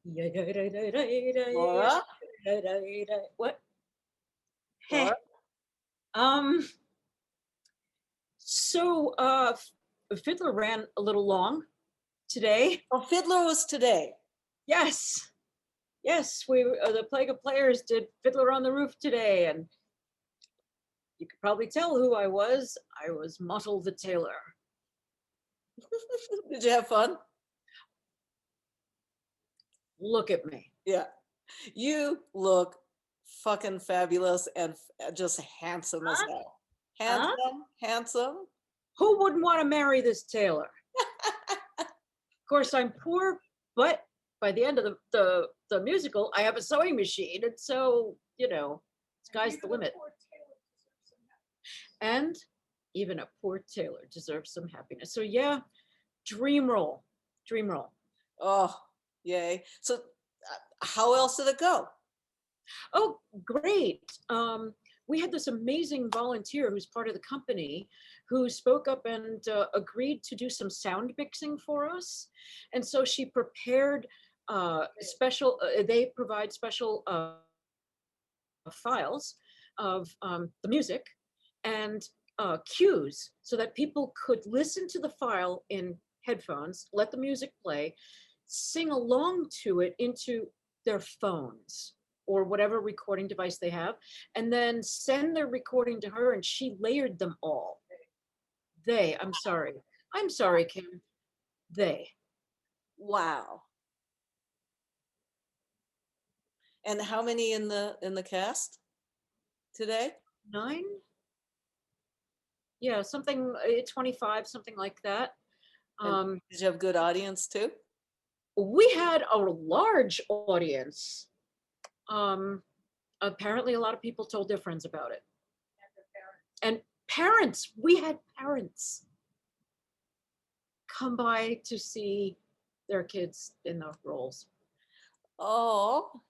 Laura, What? Heh. Laura. Um, Fiddler ran a little long today. Oh, Fiddler was today. Yes. Yes, the Plague of Players did Fiddler on the Roof today, and you could probably tell who I was. I was Mottle the Tailor. Did you have fun? Look at me. Yeah. You look fucking fabulous and just handsome as Huh? hell. Huh? Handsome, handsome. Who wouldn't want to marry this tailor? Of course, I'm poor, but by the end of the musical, I have a sewing machine, and so sky's the limit. And even a poor tailor deserves some happiness. So yeah, dream roll, dream roll. Oh, yay. So, how else did it go? Oh, great. We had this amazing volunteer who's part of the company who spoke up and agreed to do some sound mixing for us. And so she prepared they provide special files of the music and cues so that people could listen to the file in headphones, let the music play, sing along to it into their phones or whatever recording device they have, and then send their recording to her, and she layered them all. I'm sorry, Kim. They. Wow. And how many in the cast today? 9? Yeah, something 25, something like that. And Um, did you have good audience too? we had a large audience. Um, apparently, a lot of people told their friends about it. And parents, we had parents come by to see their kids in the roles. Oh,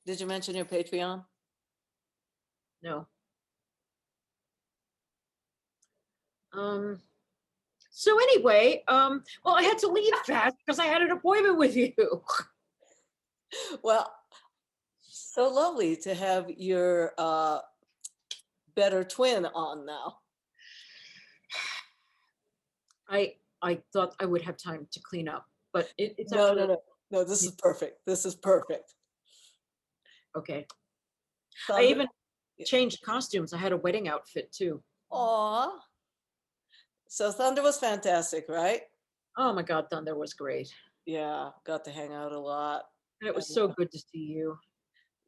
did you mention your Patreon? No. Um, so anyway, well, I had to leave fast because I had an appointment with you. Well, so lovely to have your better twin on now. I thought I would have time to clean up, but it's No, no, actually no, no. This is perfect. This is perfect. okay. I Thunder. even changed costumes. I had a wedding outfit too. Aw. So Thunder was fantastic, right? Oh my God, Thunder was great. Yeah, got to hang out a lot. And it was And so good to see you.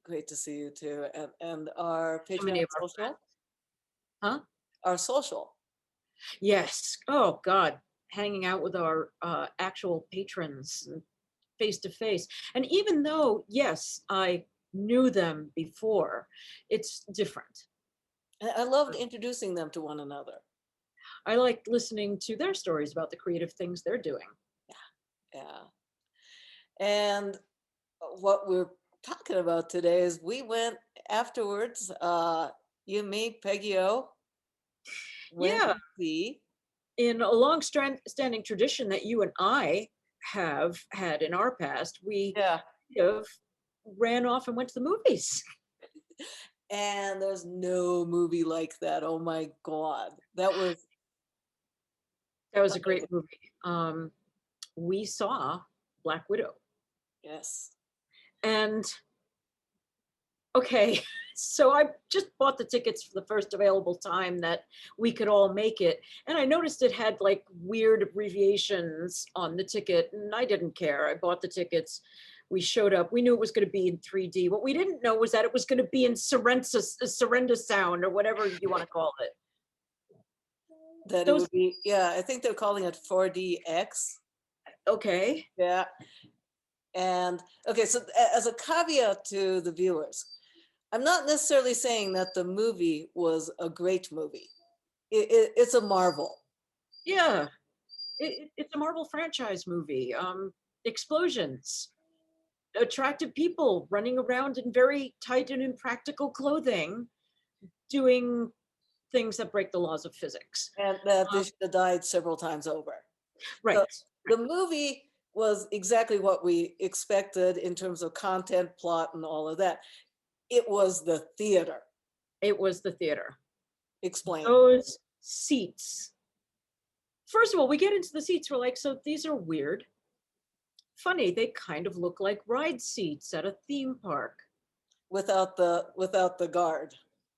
great to see you too. And our So many Patreon of our social, friends. Huh? our social. Yes. Oh God. Hanging out with our actual patrons face to face. And even though, yes, I knew them before, it's different. And I loved introducing them to one another. I like listening to their stories about the creative things they're doing. Yeah. And what we're talking about today is we went afterwards, you, me, Peggy O, went Yeah, to see. in a long standing tradition that you and I have had in our past, we Yeah. have ran off and went to the movies. And there's no movie like that. Oh my God. That was That was a great amazing. movie. We saw Black Widow. Yes. And okay, so I just bought the tickets for the first available time that we could all make it. And I noticed it had like weird abbreviations on the ticket, and I didn't care. I bought the tickets. We showed up. We knew it was going to be in 3D. What we didn't know was that it was going to be in surrender sound or whatever you want to call it. That it Those, would be, yeah, I think they're calling it 4DX. okay. Yeah. And okay, so as a caveat to the viewers, I'm not necessarily saying that the movie was a great movie. It's a marvel. Yeah. It's a Marvel franchise movie. Explosions, attractive people running around in very tight and impractical clothing, doing things that break the laws of physics. And that they Um, should have died several times over. right, So right. the movie was exactly what we expected in terms of content, plot, and all of that. It was the theater. It was the theater. Explain. Those seats. First of all, we get into the seats. We're like, so these are weird. Funny, they kind of look like ride seats at a theme park. Without the guard,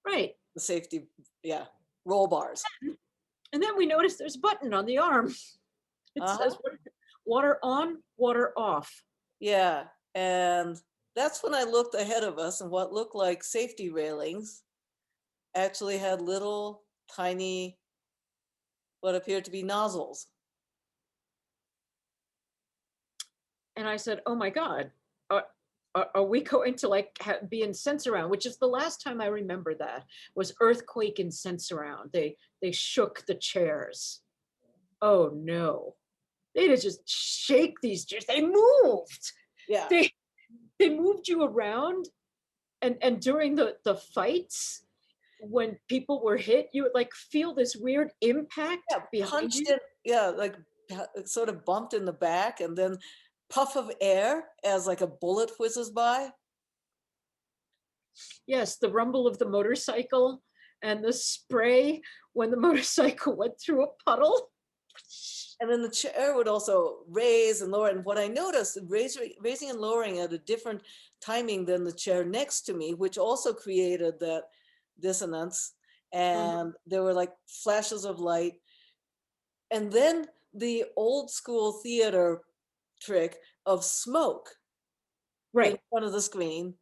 Right. the safety, yeah, roll bars. And then we notice there's a button on the arm. It Uh-huh. says water on, water off. Yeah. And that's when I looked ahead of us, and what looked like safety railings actually had little tiny, what appeared to be nozzles. And I said, oh my God, are we going to like be in Sense-Around, which is the last time I remember that was Earthquake in Sense-Around. They shook the chairs. Oh no. They did just shake these chairs. They moved. Yeah. They moved you around. And during the fights, when people were hit, you would like feel this weird impact Yeah, behind punched you. in, yeah, like sort of bumped in the back, and then puff of air as like a bullet whizzes by. Yes, the rumble of the motorcycle and the spray when the motorcycle went through a puddle. And then the chair would also raise and lower. And what I noticed, raising and lowering at a different timing than the chair next to me, which also created that dissonance. Mhm. And there were like flashes of light. And then the old school theater trick of smoke in Right. front of the screen,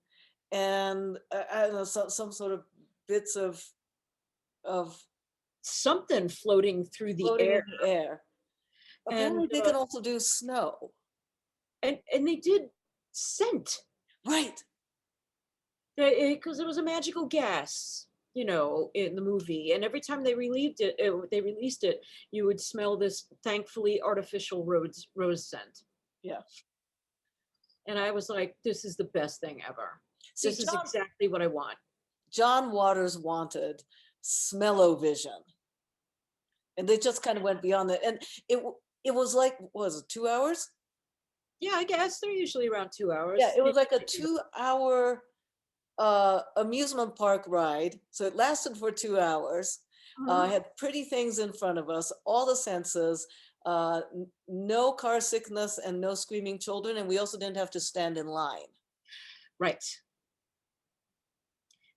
and I don't know, some sort of bits of Something floating through the floating air. in the air. And Apparently, they can also do snow. and they did scent. Right. Because it was a magical gas, in the movie. And every time they they released it, you would smell this thankfully artificial rose scent. Yeah. And I was like, this is the best thing ever. See, This is exactly what I want. John Waters wanted smell-o-vision, and they just kind of went beyond that. And it was like, what was it, 2 hours? Yeah, I guess they're usually around 2 hours. Yeah, it was Maybe like a maybe 2 hour amusement park ride. So it lasted for 2 hours. Mhm. Had pretty things in front of us, all the senses, no car sickness and no screaming children. And we also didn't have to stand in line. Right.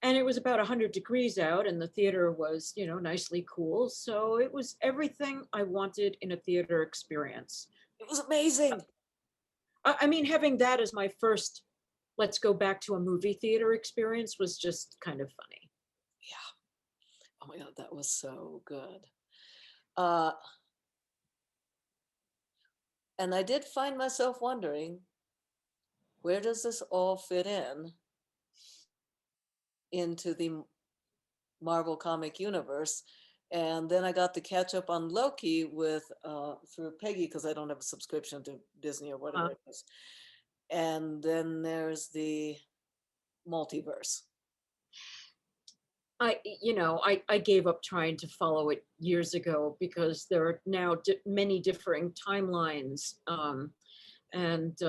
And it was about 100 degrees out, and the theater was, nicely cool. So it was everything I wanted in a theater experience. It was amazing. I mean, having that as my first let's go back to a movie theater experience was just kind of funny. Yeah. Oh my God, that was so good. Uh, and I did find myself wondering, where does this all fit into the Marvel comic universe? And then I got to catch up on Loki with through Peggy, because I don't have a subscription to Disney or whatever Uh, it is. And then there's the multiverse. I gave up trying to follow it years ago because there are now many differing timelines. And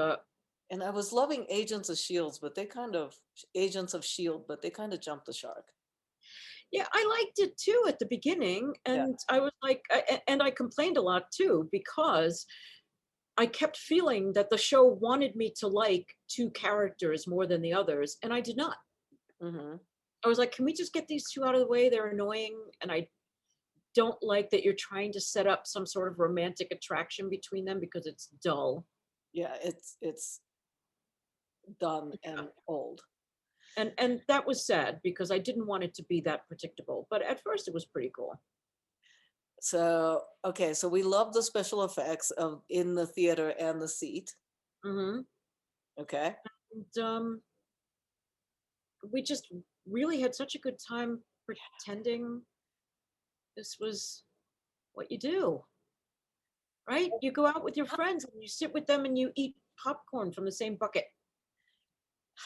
And I was loving Agents of Shield, but they kind of jumped the shark. yeah, I liked it too at the beginning. Yeah. And I was like, and I complained a lot too because I kept feeling that the show wanted me to like two characters more than the others, and I did not. Hmm. I was like, can we just get these two out of the way? They're annoying, and I don't like that you're trying to set up some sort of romantic attraction between them because it's dull. Yeah, it's done and old. And that was sad because I didn't want it to be that predictable. But at first it was pretty cool. So okay, so we love the special effects of in the theater and the seat. Hmm. Okay. And we just really had such a good time pretending this was what you do, right? You go out with your friends and you sit with them and you eat popcorn from the same bucket.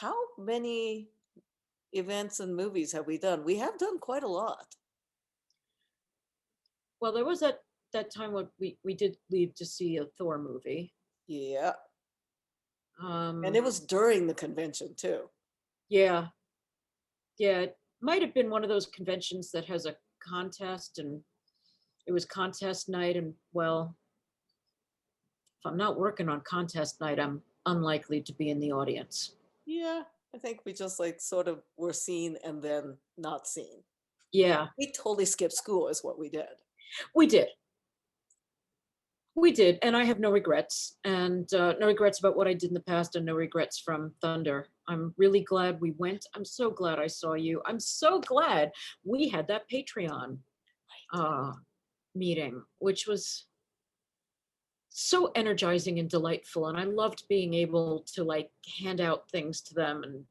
How many events and movies have we done? We have done quite a lot. Well, there was that time when we did leave to see a Thor movie. Yeah. And Um, it was during the convention too. yeah, yeah, it might have been one of those conventions that has a contest, and it was contest night, and well, if I'm not working on contest night, I'm unlikely to be in the audience. Yeah. I think we just like sort of were seen and then not seen. Yeah, We totally skipped school is what we did. we did. We did, and I have no regrets, and no regrets about what I did in the past, and no regrets from Thunder. I'm really glad we went. I'm so glad I saw you. I'm so glad we had that Patreon uh, meeting, which was so energizing and delightful. And I loved being able to like hand out things to them and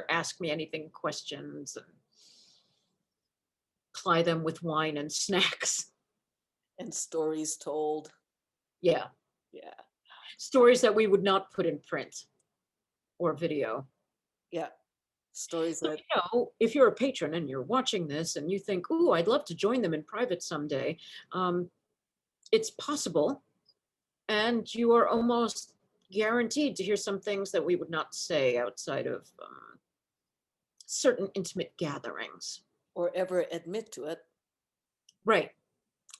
ask me anything questions and ply them with wine and snacks. And stories told. Yeah, Yeah. stories that we would not put in print or video. Yeah. Stories So, that, if you're a patron and you're watching this and you think, "Ooh, I'd love to join them in private someday," um, it's possible, and you are almost guaranteed to hear some things that we would not say outside of certain intimate gatherings. or ever admit to it. Right.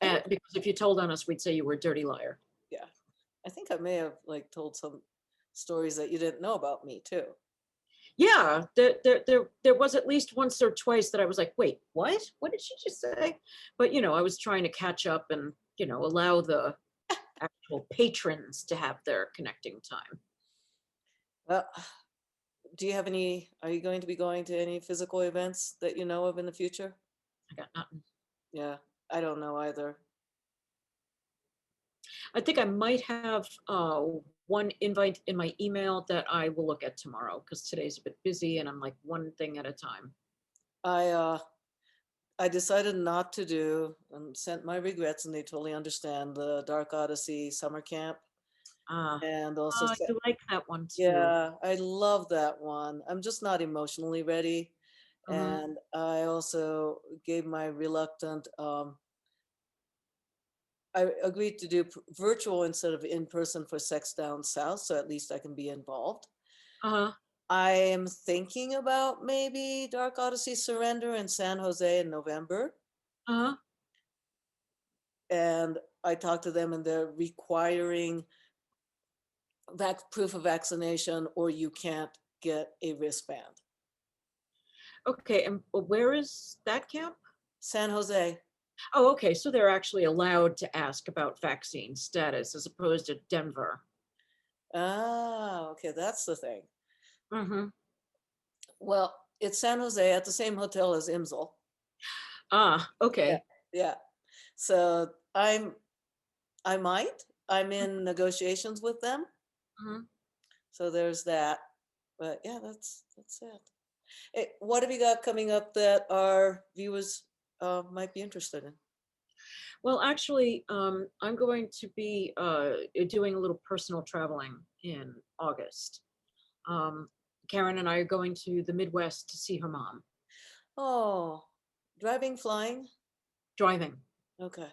I don't, Because if you told on us, we'd say you were a dirty liar. yeah. I think I may have like told some stories that you didn't know about me too. Yeah, there was at least once or twice that I was like, wait, what? What did she just say? But I was trying to catch up and allow the actual patrons to have their connecting time. Well, are you going to be going to any physical events that you know of in the future? I got nothing. Yeah, I don't know either. I think I might have one invite in my email that I will look at tomorrow because today's a bit busy and I'm like one thing at a time. I uh I decided not to do and sent my regrets and they totally understand the Dark Odyssey summer camp Ah, and also you like that one too. yeah, I love that one. I'm just not emotionally ready. Hmm. And I also gave my reluctant I agreed to do virtual instead of in person for Sex Down South, so at least I can be involved. Uh-huh. I am thinking about maybe Dark Odyssey Surrender in San Jose in November. Uh-huh. And I talked to them and they're requiring proof of vaccination or you can't get a wristband. Okay, and where is that camp? San Jose. Oh, okay. So they're actually allowed to ask about vaccine status as opposed to Denver. Ah, okay, that's the thing. Mm-hmm. Well, it's San Jose at the same hotel as Imsel. Ah, Yeah. okay. Yeah. So I might. I'm in negotiations with them. Mhm. So there's that. But yeah, that's it. Hey, what have you got coming up that our viewers might be interested in? Well, actually, I'm going to be doing a little personal traveling in August. Um, Karen and I are going to the Midwest to see her mom, Oh, driving, flying? driving. Okay.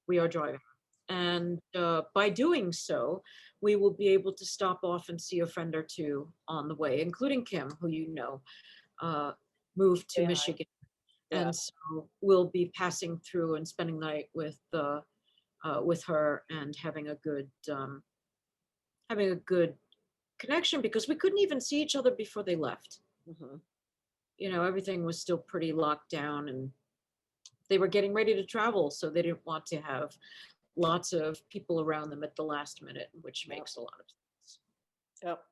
We are driving. And by doing so, we will be able to stop off and see a friend or two on the way, including Kim, who uh, moved to Say hi. Michigan. Yeah. And so we'll be passing through and spending the night with her and having a good connection because we couldn't even see each other before they left. Hmm. Everything was still pretty locked down and they were getting ready to travel, so they didn't want to have lots of people around them at the last minute, which Yep. makes a lot of sense. Yep.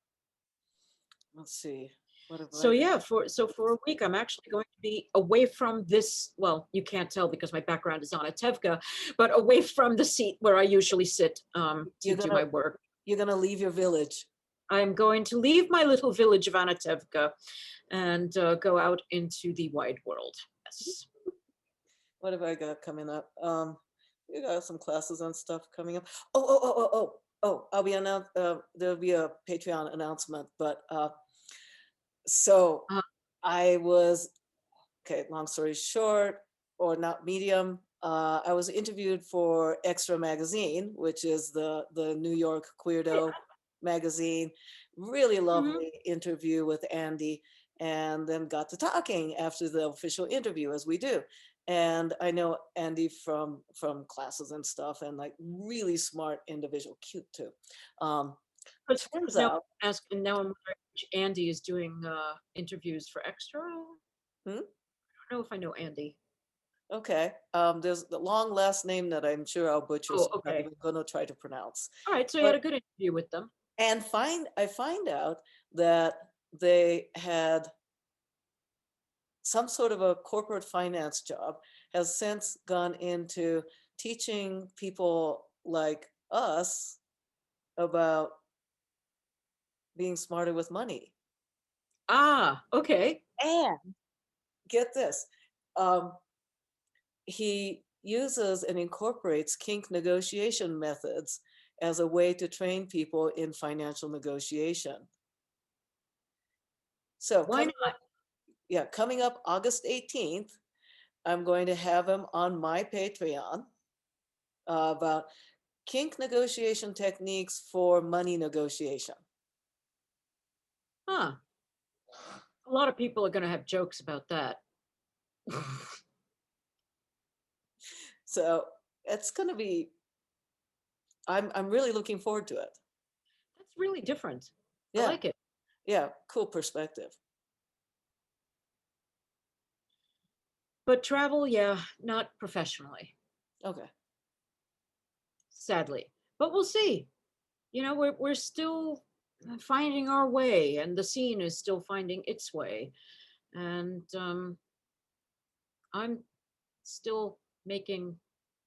Let's see. What have So I? yeah, for a week, I'm actually going to be away from this. Well, you can't tell because my background is on a Tevka, but away from the seat where I usually sit to You're do gonna my work. you're gonna leave your village. I'm going to leave my little village of Anatevka and go out into the wide world. Yes. What have I got coming up? We got some classes and stuff coming up. Oh, I'll be announced. There'll be a Patreon announcement, but so Uh, I was okay. Long story short, or not medium. I was interviewed for Extra Magazine, which is the New York Queerdo magazine. Really Mhm. lovely interview with Andy, and then got to talking after the official interview, as we do. And I know Andy from classes and stuff, and like really smart individual, cute too. Um, But turns now out, now I'm wondering which Andy is doing interviews for Extra. I hmm? don't know if I know Andy. Okay. There's the long last name that I'm sure I'll butcher, Oh, so I'm not okay. even going to try to pronounce. All right. So you had But a good interview with them. I find out that they had some sort of a corporate finance job, has since gone into teaching people like us about being smarter with money. Ah, okay. And get this, um, he uses and incorporates kink negotiation methods as a way to train people in financial negotiation. So Why coming not? up, yeah, coming up August 18th, I'm going to have him on my Patreon about kink negotiation techniques for money negotiation. Huh. A lot of people are going to have jokes about that. So it's going to be, I'm really looking forward to it. That's really different. I Yeah, like it. yeah, cool perspective. But travel, yeah, not professionally, Okay. sadly. But we'll see. You know, we're still finding our way, and the scene is still finding its way. And I'm still making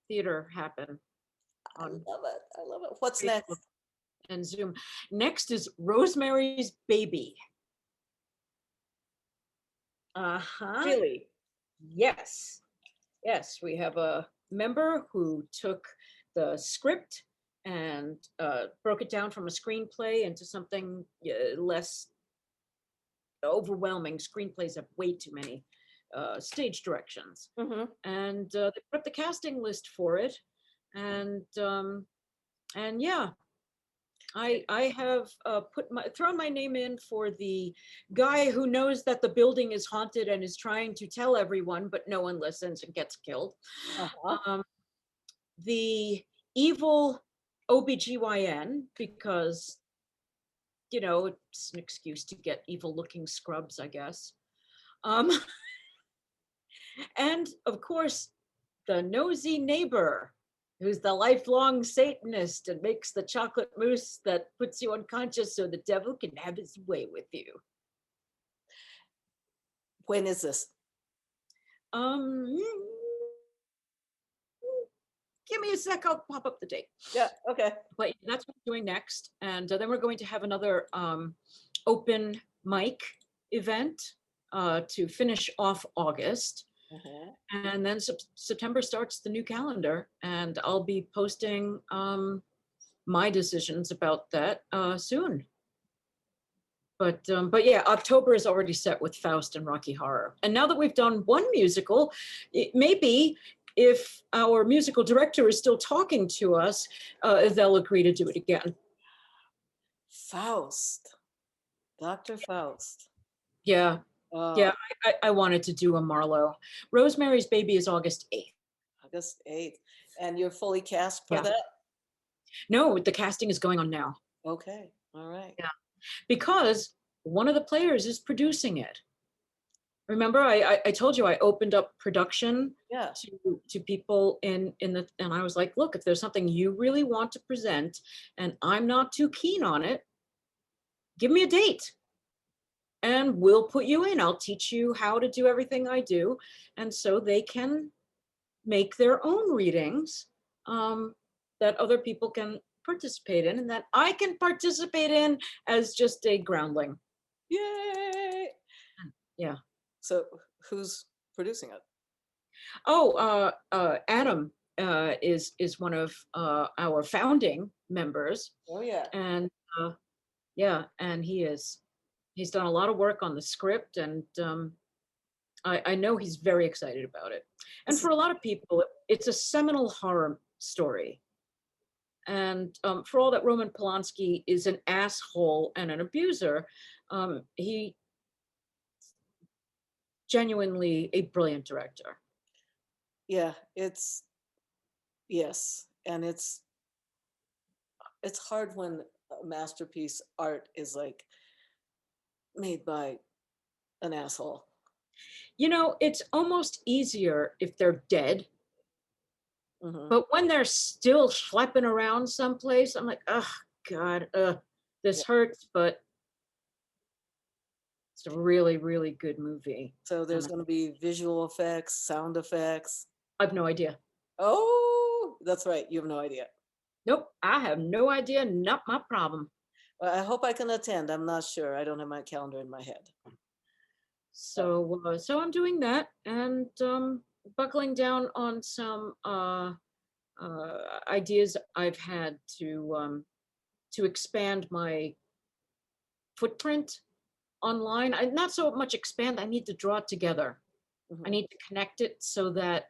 theater happen I on love it. I love it. What's Facebook next? and Zoom. Next is Rosemary's Baby. Uh-huh. Really? Yes. Yes, we have a member who took the script and broke it down from a screenplay into something less overwhelming. Screenplays have way too many stage directions. Mm-hmm. And they put up the casting list for it. And yeah, I have thrown my name in for the guy who knows that the building is haunted and is trying to tell everyone, but no one listens and gets killed. Uh-huh. Um, the evil OBGYN, because it's an excuse to get evil looking scrubs, I guess. Um, and of course, the nosy neighbor who's the lifelong Satanist and makes the chocolate mousse that puts you unconscious so the devil can have his way with you. When is this? Um, Give me a sec, I'll pop up the date. Yeah, okay. But that's what we're doing next. And then we're going to have another open mic event to finish off August. Mhm. And then September starts the new calendar, and I'll be posting my decisions about that soon. But yeah, October is already set with Faust and Rocky Horror. And now that we've done one musical, maybe if our musical director is still talking to us, they'll agree to do it again. Faust. Dr. Faust. Yeah, Uh, yeah, I wanted to do a Marlowe. Rosemary's Baby is August 8th. August 8th. And you're fully cast for Yeah. that? No, the casting is going on now. Okay. All right. Yeah. Because one of the players is producing it. Remember, I told you I opened up production Yeah. to people and I was like, look, if there's something you really want to present and I'm not too keen on it, give me a date and we'll put you in. I'll teach you how to do everything I do. And so they can make their own readings that other people can participate in and that I can participate in as just a groundling. Yay. Yeah. So who's producing it? Oh, Adam is one of our founding members, Oh, yeah. and yeah, and he's done a lot of work on the script, and I know he's very excited about it. And This for is, a lot of people, it's a seminal horror story. And for all that Roman Polanski is an asshole and an abuser, he genuinely a brilliant director. yeah, it's, yes. And it's hard when a masterpiece art is like made by an asshole. You know, it's almost easier if they're dead, Hmm. but when they're still schlepping around someplace, I'm like, oh God, Yeah. this hurts, but it's a really, really good movie. So there's And going to be visual effects, sound effects. I have no idea. Oh, that's right. You have no idea. Nope, I have no idea. Not my problem. Well, I hope I can attend. I'm not sure. I don't have my calendar in my head. So I'm doing that and buckling down on some ideas I've had to expand my footprint online. I not so much expand. I need to draw it together. I Mhm. need to connect it so that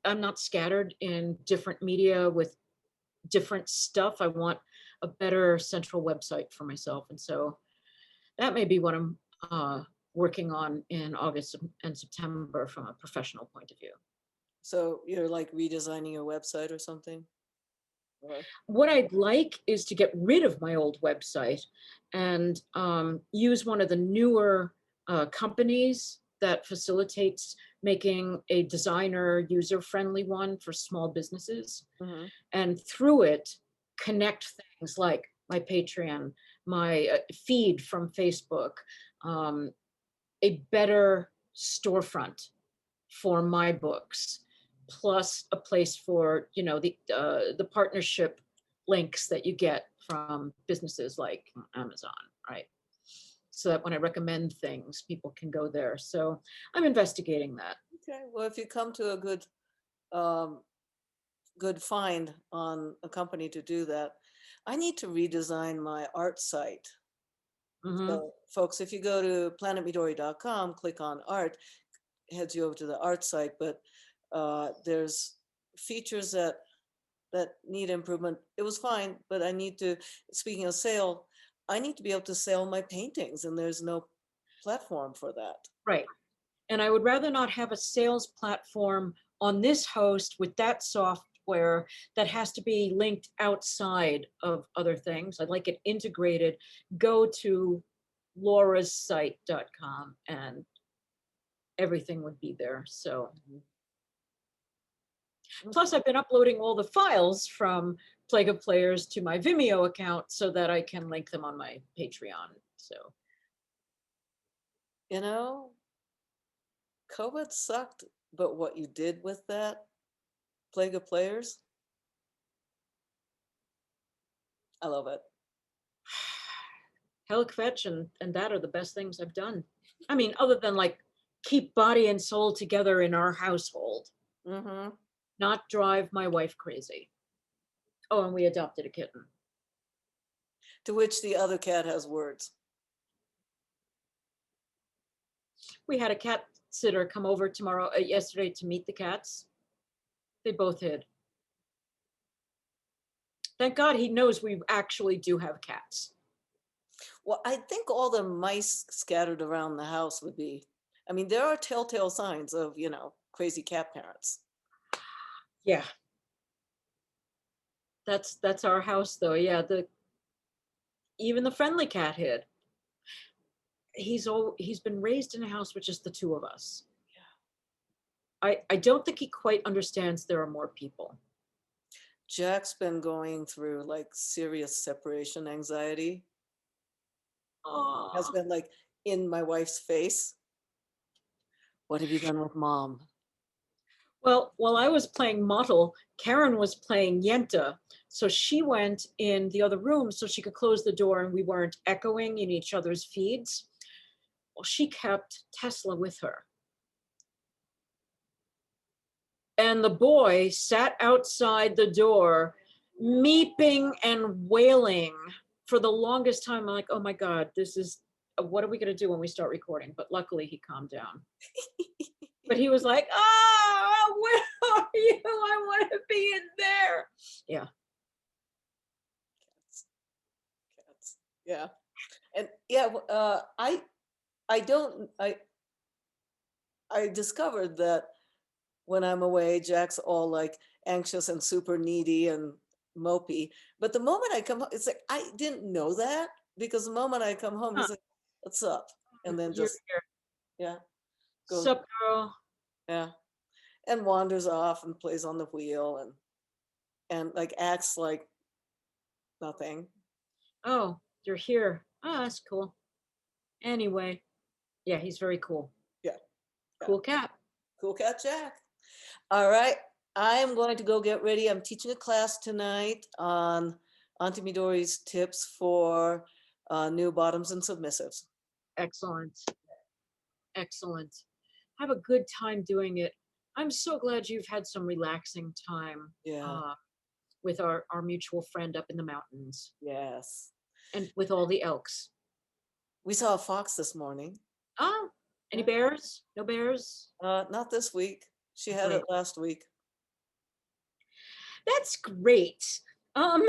I'm not scattered in different media with different stuff. I want a better central website for myself, and so that may be what I'm working on in August and September from a professional point of view. So you're like redesigning your website or something? Or What I'd like is to get rid of my old website and use one of the newer companies that facilitates making a designer user friendly one for small businesses. Mhm. And through it, connect things like my Patreon, my feed from Facebook, um, a better storefront for my books, plus a place for the partnership links that you get from businesses like Amazon, right? So that when I recommend things, people can go there. So I'm investigating that. Okay. Well, if you come to a um, good find on a company to do that, I need to redesign my art site. Hmm. So, folks, if you go to planetmidori.com, click on art, heads you over to the art site. But there's features that need improvement. It was fine, but I need to. Speaking of sale, I need to be able to sell my paintings, and there's no platform for that. Right. And I would rather not have a sales platform on this host with that software that has to be linked outside of other things. I'd like it integrated. Go to laurasite.com and everything would be there. So, Mhm. plus, Okay. I've been uploading all the files from Plague of Players to my Vimeo account so that I can link them on my Patreon. So, You know, COVID sucked, but what you did with that Plague of Players, I love it. Heliquetch and that are the best things I've done. I mean, other than like keep body and soul together in our household, Hmm. not drive my wife crazy. Oh, and we adopted a kitten. To which the other cat has words. We had a cat sitter come over yesterday to meet the cats. They both hid. Thank God he knows we actually do have cats. Well, I think all the mice scattered around the house would be, I mean, there are telltale signs of, crazy cat parents. Yeah, that's our house though. Yeah, the even the friendly cat hid. He's been raised in a house with just the two of us. I don't think he quite understands there are more people. Jack's been going through like serious separation anxiety, has Oh, been like in my wife's face. What have you done with mom? well, while I was playing Model, Karen was playing Yenta. So she went in the other room so she could close the door and we weren't echoing in each other's feeds. Well, she kept Tesla with her. And the boy sat outside the door, meeping and wailing for the longest time. I'm like, oh my God, this is what are we going to do when we start recording? But luckily he calmed down. But he was like, oh, where are you? I want to be in there. Yeah. Cats. Cats. Yeah. And yeah, I don't I discovered that when I'm away, Jack's all like anxious and super needy and mopey. But the moment I come home, it's like I didn't know that because the moment I come home, Huh. he's like, "What's up?" And then You're just here. yeah, goes Sup, girl? yeah, and wanders off and plays on the wheel and like acts like nothing. Oh, you're here. Oh, that's cool. Anyway, yeah, he's very cool. Yeah, yeah, Cool cat. cool cat Jack. All right, I am going to go get ready. I'm teaching a class tonight on Auntie Midori's tips for new bottoms and submissives. Excellent. Excellent. Have a good time doing it. I'm so glad you've had some relaxing time Yeah, with our mutual friend up in the mountains yes. and with all the elks. We saw a fox this morning. Oh, any Yeah. bears? No bears? Not this week. She had it Great. last week. That's great. Um,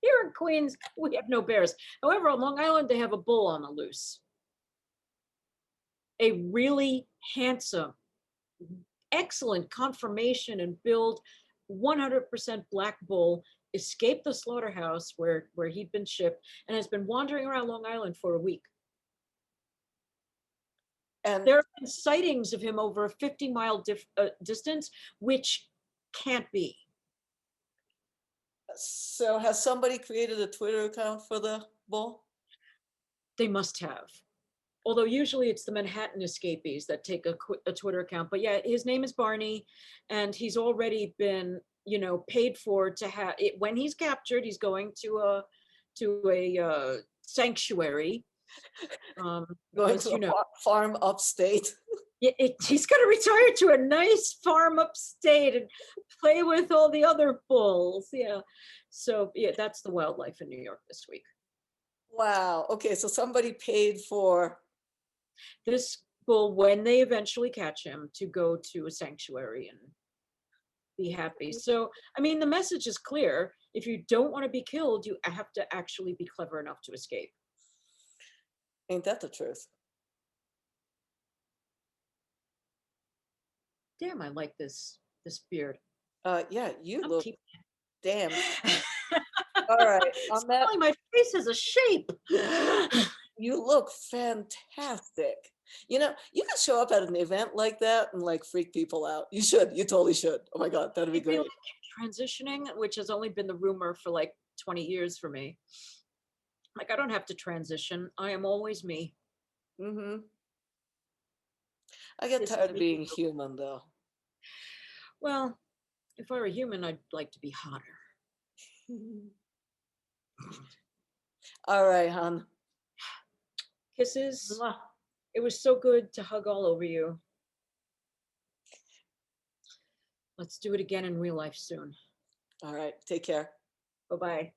here in Queens, we have no bears. However, on Long Island, they have a bull on the loose. A really handsome, excellent conformation and build, 100% black bull escaped the slaughterhouse where he'd been shipped and has been wandering around Long Island for a week. And There have been sightings of him over a 50-mile distance, which can't be. so has somebody created a Twitter account for the bull? They must have. Although usually it's the Manhattan escapees that take a Twitter account. But yeah, his name is Barney, and he's already been, paid for to have it. When he's captured, he's going to a sanctuary. Going Because to a farm upstate. he's going to retire to a nice farm upstate and play with all the other bulls. Yeah. So yeah, that's the wildlife in New York this week. Wow. Okay, so somebody paid for. This bull, when they eventually catch him, to go to a sanctuary and be happy. So, I mean, the message is clear. If you don't want to be killed, you have to actually be clever enough to escape. Ain't that the truth? Damn, I like this beard. Yeah, you I'm look keeping damn. it. All right, on that, Suddenly my face has a shape. you look fantastic. You know, you can show up at an event like that and like freak people out. You should. You totally should. Oh my God, that'd be I feel great. like transitioning, which has only been the rumor for like 20 years for me. Like, I don't have to transition. I am always me. Mm-hmm. I get This is tired of me. being human though. Well, if I were human, I'd like to be hotter. All right, hon. Kisses. Mwah. It was so good to hug all over you. Let's do it again in real life soon. All right, take care. Bye bye.